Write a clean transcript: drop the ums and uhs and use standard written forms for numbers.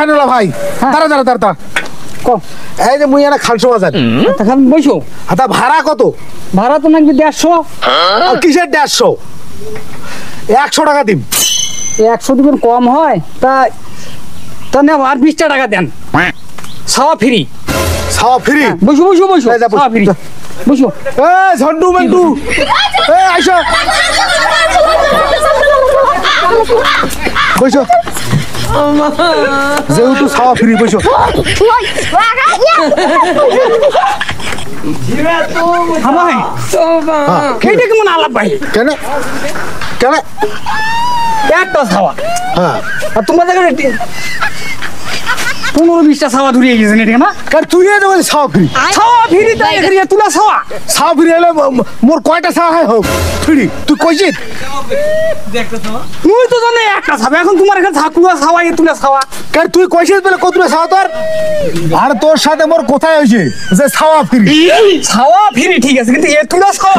শাহিনুল্লাহ ভাই দাঁড়া দাঁড়া দাঁড়া কম এই যে মুই এনে খালসো বাজার তখন বসো তা ভাড়া কত ভাড়া তো নাকি 150 কিসের 150 100 টাকা দিম 100 দিবেন কম হয় তা তা না আর 20 টাকা দেন সাওয়া ফ্রি বসো বসো বসো সাওয়া ফ্রি বসো এ ঝন্টু মন্টু এ আইসো বসো যেহেতু সাওয়া ফ্রি বসো ভাই এইটা কেমন আলাপ ভাই কেন কেন একটা সাওয়া হ্যাঁ আর তোমার জায়গায় 15-20টা সাওয়া ধরিয়ে গেছেন এটা না কার তুই এ বলে সাওয়া ফ্রি তাই এখানে তুলা সাওয়া হলে মোর কয়টা সাওয়া হয় হোক ফ্রি তুই কইছিস তুই তো জানে একটা সাওয়া এখন তোমার এখানে ঝাকুয়া সাওয়া এ তুলা সাওয়া কার তুই কইছিস বলে কতটা সাওয়া তোর আর তোর সাথে মোর কোথায় হইছে যে সাওয়া ফ্রি ঠিক আছে কিন্তু এ তুলা সাওয়া